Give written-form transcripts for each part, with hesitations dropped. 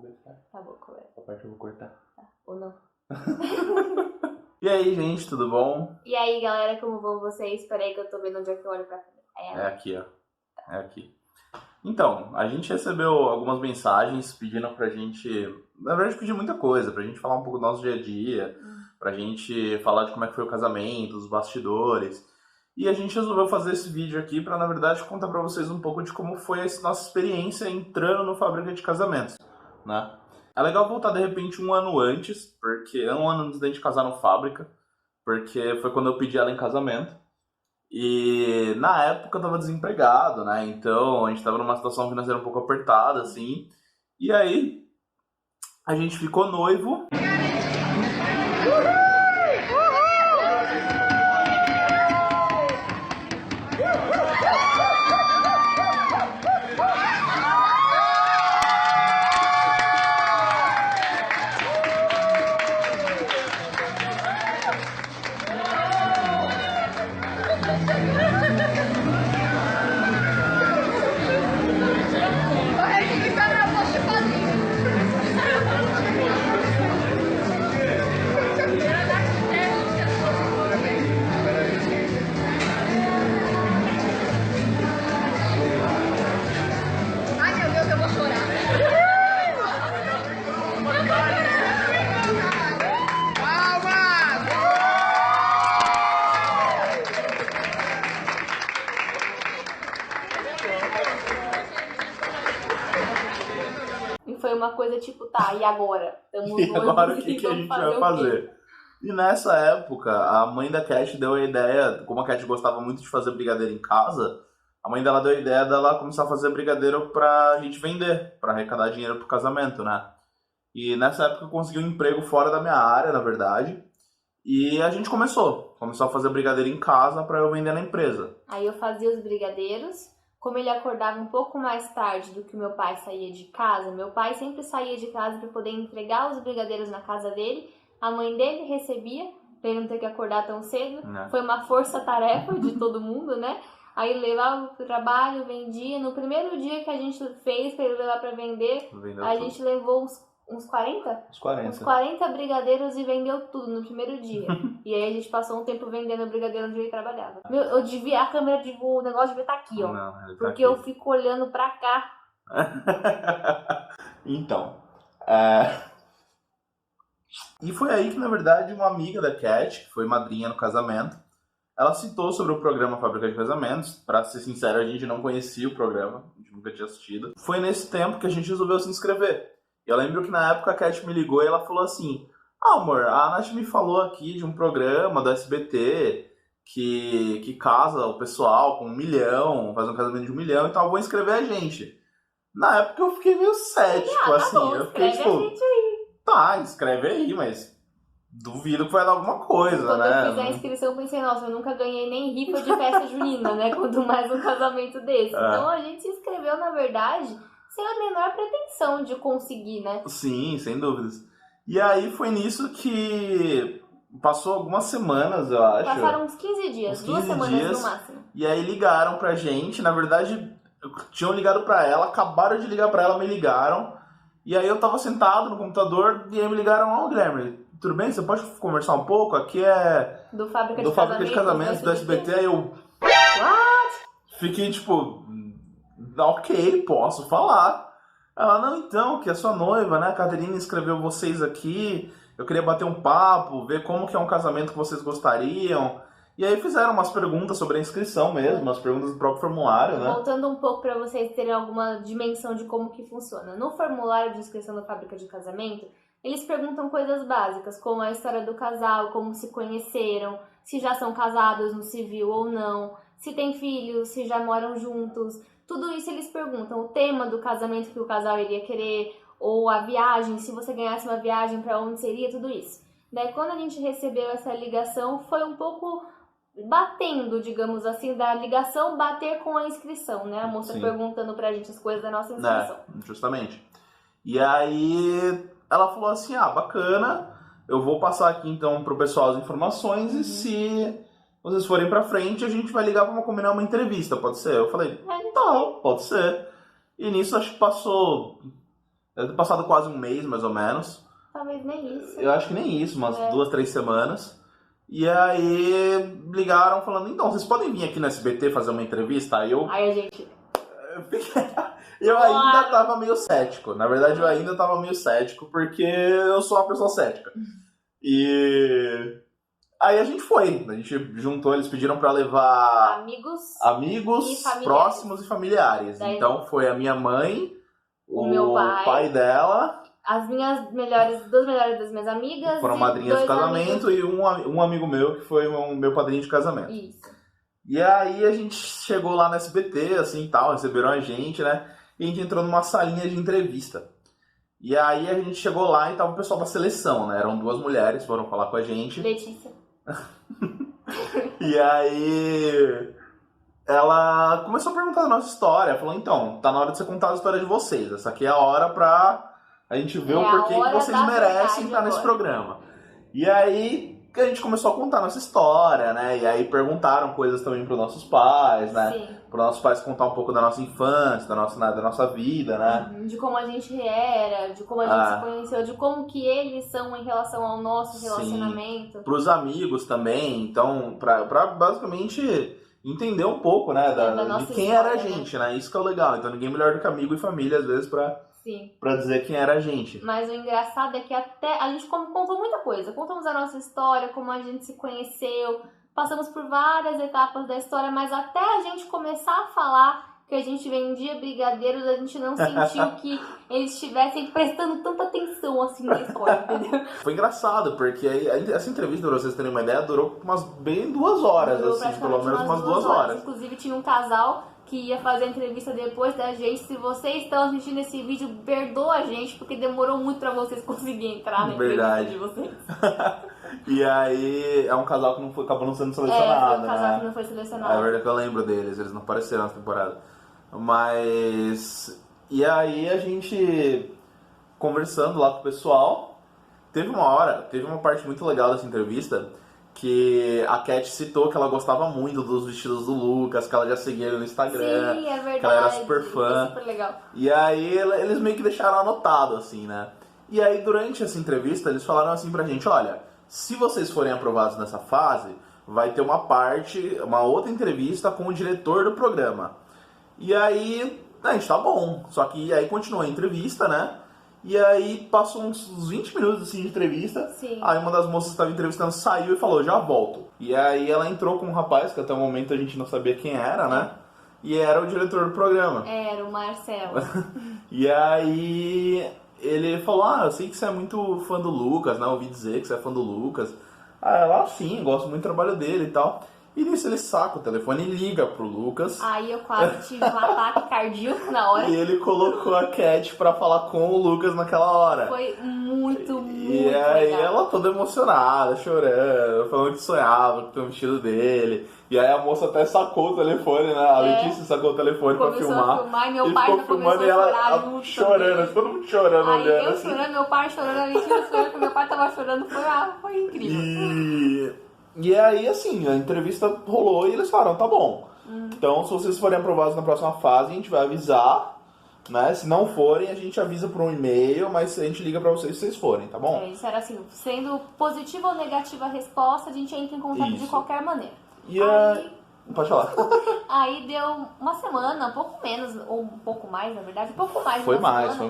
começar. Tá bom, começa. Essa parte eu vou cortar. Tá. Ou não. E aí, gente, tudo bom? E aí, galera, como vão vocês? Espera aí que eu tô vendo onde é que eu olho pra câmera. É aqui, ó. É aqui. Então, a gente recebeu algumas mensagens pedindo pra gente... Na verdade, pediu muita coisa. Pra gente falar um pouco do nosso dia a dia. Pra gente falar de como é que foi o casamento, os bastidores. E a gente resolveu fazer esse vídeo aqui pra, na verdade, contar pra vocês um pouco de como foi essa nossa experiência entrando no Fábrica de Casamentos, né? É legal voltar, de repente, um ano antes, porque um ano antes da gente casar no Fábrica, porque foi quando eu pedi ela em casamento. E na época eu tava desempregado, né? Então a gente tava numa situação financeira um pouco apertada, assim. E aí a gente ficou noivo. Foi uma coisa tipo, tá, e agora? E agora o que a gente vai fazer? E nessa época, a mãe da Cat deu a ideia, como a Cat gostava muito de fazer brigadeiro em casa, a mãe dela deu a ideia dela começar a fazer brigadeiro pra gente vender, pra arrecadar dinheiro pro casamento, né? E nessa época eu consegui um emprego fora da minha área, na verdade, e a gente começou a fazer brigadeiro em casa pra eu vender na empresa. Aí eu fazia os brigadeiros. Como ele acordava um pouco mais tarde do que o meu pai saía de casa, meu pai sempre saía de casa para poder entregar os brigadeiros na casa dele. A mãe dele recebia, para ele não ter que acordar tão cedo. Foi uma força-tarefa de todo mundo, né? Aí levava pro trabalho, vendia. No primeiro dia que a gente fez para ele levar para vender, a gente levou uns 40? Uns 40 brigadeiros e vendeu tudo no primeiro dia. E aí a gente passou um tempo vendendo brigadeiro onde ele trabalhava. Meu, eu devia, a câmera, o negócio devia estar aqui, ó. Não, porque tá aqui. Eu fico olhando pra cá. Então, e foi aí que, na verdade, uma amiga da Cat, que foi madrinha no casamento, ela citou sobre o programa Fábrica de Casamentos. Pra ser sincero, a gente não conhecia o programa, a gente nunca tinha assistido. Foi nesse tempo que a gente resolveu se inscrever. Eu lembro que na época a Cat me ligou e ela falou assim: ah, amor, a Nath me falou aqui de um programa do SBT que casa o pessoal com 1 milhão, faz um casamento de 1 milhão e tal, eu vou inscrever a gente. Na época eu fiquei meio cético, assim. Bom, eu fiquei tipo, tá, escreve aí, mas duvido que vai dar alguma coisa, quando né? Quando eu fiz a inscrição, eu pensei, nossa, eu nunca ganhei nem rifa de festa junina, né? Quanto mais um casamento desse. Então a gente se inscreveu, na verdade, sem a menor pretensão de conseguir, né? Sim, sem dúvidas. E aí foi nisso que passou algumas semanas, eu acho. Passaram uns 15 dias, 2 semanas no máximo. E aí ligaram pra gente, na verdade, tinham ligado pra ela, acabaram de ligar pra ela, me ligaram. E aí eu tava sentado no computador e aí me ligaram: ó, Guilherme, tudo bem? Você pode conversar um pouco? Aqui é do Fábrica de Casamentos do SBT. Aí eu... What? Fiquei tipo... ok, posso falar. Ela: não, então, que a sua noiva, né, a Caterina, escreveu vocês aqui. Eu queria bater um papo, ver como que é um casamento que vocês gostariam. E aí fizeram umas perguntas sobre a inscrição mesmo, umas perguntas do próprio formulário, né? Voltando um pouco para vocês terem alguma dimensão de como que funciona. No formulário de inscrição da Fábrica de Casamento, eles perguntam coisas básicas, como a história do casal, como se conheceram, se já são casados no civil ou não, se tem filhos, se já moram juntos. Tudo isso eles perguntam. O tema do casamento que o casal iria querer, ou a viagem, se você ganhasse uma viagem, para onde seria, tudo isso. Daí, quando a gente recebeu essa ligação, foi um pouco batendo, digamos assim, da ligação bater com a inscrição, né? A moça perguntando pra gente as coisas da nossa inscrição. Justamente. E aí ela falou assim: ah, bacana, eu vou passar aqui então pro pessoal as informações e se vocês forem pra frente, a gente vai ligar pra combinar uma entrevista, pode ser? Eu falei: tá, pode ser. E nisso acho que passou Deve ter passado quase um mês, mais ou menos. Talvez nem isso. Eu acho que nem isso, umas 2, 3 semanas. E aí ligaram falando, então, vocês podem vir aqui no SBT fazer uma entrevista? Aí a gente... Eu ainda tava meio cético. Na verdade, eu ainda tava meio cético, porque eu sou uma pessoa cética. E aí a gente foi. A gente juntou, eles pediram pra levar amigos próximos e familiares. Daí... Então foi a minha mãe, o meu pai dela, as minhas duas melhores das minhas amigas. Foram madrinhas de casamento e um amigo meu que foi o meu padrinho de casamento. Isso. E aí a gente chegou lá no SBT, assim, tal, receberam a gente, né? E a gente entrou numa salinha de entrevista. E aí a gente chegou lá e tava o pessoal da seleção, né? Eram 2 mulheres, foram falar com a gente. Letícia. E aí ela começou a perguntar da nossa história. Falou, então, tá na hora de você contar a história de vocês. Essa aqui é a hora pra a gente ver o porquê que vocês merecem estar nesse programa. E aí a gente começou a contar a nossa história, né? E aí perguntaram coisas também pros nossos pais, né? Sim. Para nossos pais contar um pouco da nossa infância, da nossa vida, né? De como a gente era, de como a gente se conheceu, de como que eles são em relação ao nosso relacionamento. Para os amigos também, então, para basicamente entender um pouco, né, de quem era a gente, né? Isso que é o legal. Então ninguém melhor do que amigo e família, às vezes, para dizer quem era a gente. Mas o engraçado é que até a gente contou muita coisa. Contamos a nossa história, como a gente se conheceu. Passamos por várias etapas da história, mas até a gente começar a falar que a gente vendia brigadeiros, a gente não sentiu que eles estivessem prestando tanta atenção assim na história, entendeu? Foi engraçado, porque essa entrevista, pra vocês terem uma ideia, durou bem 2 horas, Durou assim, pelo menos umas 2 horas. Inclusive tinha um casal que ia fazer a entrevista depois da gente. Se vocês estão assistindo esse vídeo, perdoa a gente, porque demorou muito pra vocês conseguirem entrar na entrevista de vocês. E aí, é um casal que acabou não sendo selecionado, foi um casal que não foi selecionado. É verdade que eu lembro deles, eles não apareceram nessa temporada. Mas... E aí, a gente conversando lá com o pessoal, teve uma parte muito legal dessa entrevista, que a Cat citou que ela gostava muito dos vestidos do Lucas, que ela já seguia ele no Instagram. Sim, é verdade. Que ela era super fã. Super legal. E aí, eles meio que deixaram anotado, assim, né? E aí, durante essa entrevista, eles falaram assim pra gente, olha... Se vocês forem aprovados nessa fase, vai ter uma outra entrevista com o diretor do programa. E aí, a gente tá bom. Só que aí continuou a entrevista, né? E aí passou uns 20 minutos assim, de entrevista. Sim. Aí uma das moças que estava entrevistando saiu e falou, já volto. E aí ela entrou com um rapaz, que até o momento a gente não sabia quem era, né? E era o diretor do programa. Era o Marcelo. E aí... Ele falou, eu sei que você é muito fã do Lucas, né? Ouvi dizer que você é fã do Lucas. Aí ela, sim, gosto muito do trabalho dele e tal. E nisso ele saca o telefone e liga pro Lucas. Aí eu quase tive um ataque cardíaco na hora. E ele colocou a Cat pra falar com o Lucas naquela hora. Foi muito E aí legal. ela toda emocionada, chorando, falando que sonhava com o vestido dele. E aí a moça até sacou o telefone, né? A Letícia sacou o telefone pra filmar. Começou a filmar e meu pai já filmando começou a chorar junto. Chorando, todo mundo chorando, aí olhando eu assim. chorando, meu pai chorando, a Letícia chorando, que meu pai tava chorando. Foi incrível. E aí, assim, a entrevista rolou e eles falaram, tá bom. Então, se vocês forem aprovados na próxima fase, a gente vai avisar, né? Se não forem, a gente avisa por um e-mail, mas a gente liga pra vocês se vocês forem, tá bom? Isso era assim, sendo positiva ou negativa a resposta, a gente entra em contato de qualquer maneira. E aí... Pode falar. Aí deu uma semana, um pouco menos, ou um pouco mais, na verdade, um pouco mais. Foi mais, foi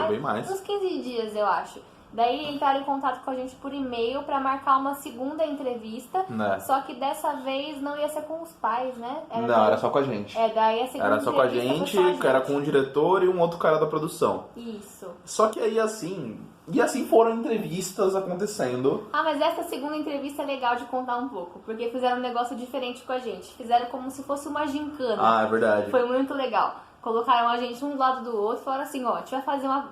bem mais. Uns 15 dias, eu acho. Daí entraram em contato com a gente por e-mail pra marcar uma segunda entrevista. Né. Só que dessa vez não ia ser com os pais, né? Era só com a gente. Daí a segunda era só com a gente, era com o diretor e um outro cara da produção. Isso. Só que aí assim... E assim foram entrevistas acontecendo. Mas essa segunda entrevista é legal de contar um pouco. Porque fizeram um negócio diferente com a gente. Fizeram como se fosse uma gincana. É verdade. Foi muito legal. Colocaram a gente um do lado do outro e falaram assim, ó, a gente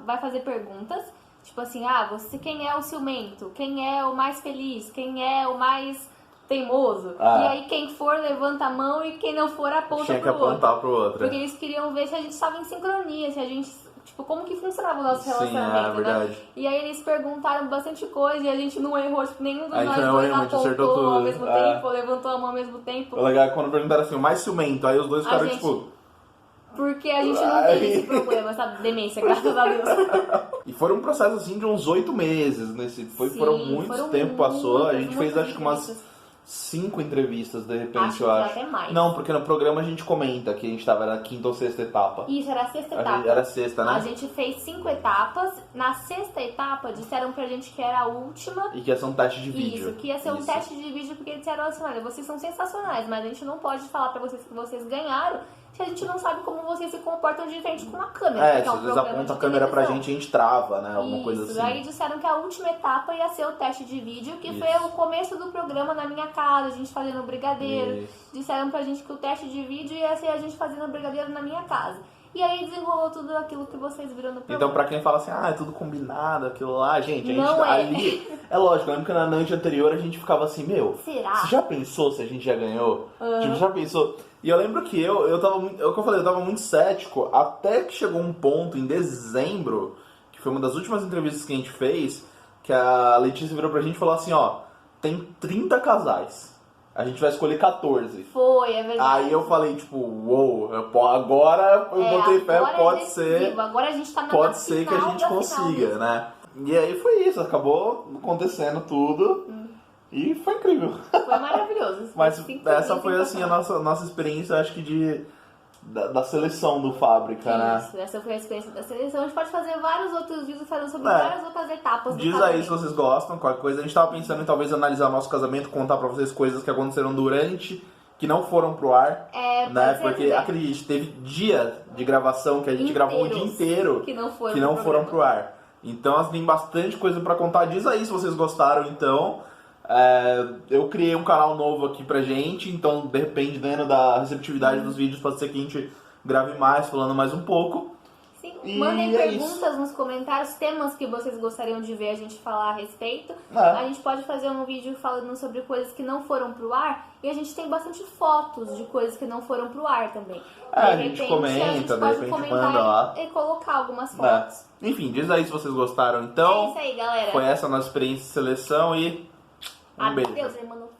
vai fazer perguntas. Tipo assim, você quem é o ciumento? Quem é o mais feliz? Quem é o mais teimoso? E aí quem for levanta a mão e quem não for aponta pro outro. Tinha que apontar pro outro. Porque eles queriam ver se a gente estava em sincronia, se a gente... Tipo, como que funcionava o nosso relacionamento, verdade. né? E aí eles perguntaram bastante coisa e a gente não errou, tipo, nenhum dos nós dois apontou ao mesmo tempo, levantou a mão ao mesmo tempo. O legal é quando perguntaram assim, o mais ciumento, aí os dois ficaram tipo... Porque a gente não tem esse problema, sabe? Demência, graças a Deus. E foram um processo assim de uns 8 meses. Foram muito tempo passou. A gente fez acho que umas 5 entrevistas, de repente, eu acho. Até mais. Não, porque no programa a gente comenta que a gente tava na 5ª ou 6ª etapa. Isso, era a 6ª etapa. Era a 6ª, né? A gente fez 5 etapas. Na 6ª etapa, disseram pra gente que era a última. E que ia ser um teste de vídeo. Isso, que ia ser um teste de vídeo, porque disseram assim, olha, vocês são sensacionais, mas a gente não pode falar pra vocês que vocês ganharam, se a gente não sabe como vocês se comportam de frente com a câmera. Se às vezes aponta a câmera pra gente, a gente trava, né? Alguma coisa assim. Aí disseram que a última etapa ia ser o teste de vídeo, que foi o começo do programa na minha casa, a gente fazendo brigadeiro. Isso. Disseram pra gente que o teste de vídeo ia ser a gente fazendo brigadeiro na minha casa. E aí desenrolou tudo aquilo que vocês viram no programa. Então, pra quem fala assim, é tudo combinado, aquilo lá, gente, Não é. ali... É lógico, eu lembro que na noite anterior a gente ficava assim, será? Você já pensou se a gente já ganhou? Tipo, já pensou? E eu lembro que eu tava muito... É o que eu falei, eu tava muito cético, até que chegou um ponto em dezembro, que foi uma das últimas entrevistas que a gente fez, que a Letícia virou pra gente e falou assim, tem 30 casais. A gente vai escolher 14. Foi, é verdade. Aí eu falei, tipo, agora eu botei fé, pode ser. Agora a gente tá na Pode ser que a gente consiga, né? E aí foi isso, acabou acontecendo tudo. E foi incrível. Foi maravilhoso. Mas essa foi assim a nossa experiência, acho que da seleção do Fábrica, né? Isso, essa foi a experiência da seleção. A gente pode fazer vários outros vídeos falando sobre várias outras etapas do Diz casamento. aí se vocês gostam, qualquer coisa. A gente tava pensando em talvez analisar nosso casamento, contar pra vocês coisas que aconteceram durante, que não foram pro ar. Né? Porque, acredite, teve dia de gravação que a gente gravou o dia inteiro que não foram pro ar. Então, assim, tem bastante coisa pra contar. Diz aí se vocês gostaram, então. Eu criei um canal novo aqui pra gente, então, de repente, dentro da receptividade dos vídeos, pode ser que a gente grave mais, falando mais um pouco. Sim, mandem perguntas nos comentários, temas que vocês gostariam de ver a gente falar a respeito. A gente pode fazer um vídeo falando sobre coisas que não foram pro ar, e a gente tem bastante fotos de coisas que não foram pro ar também. A gente comenta, de repente manda lá. E colocar algumas fotos. Enfim, diz aí se vocês gostaram, então. É isso aí, galera. Foi essa a nossa experiência de seleção e... Um beijo. Adeus, Emanuel.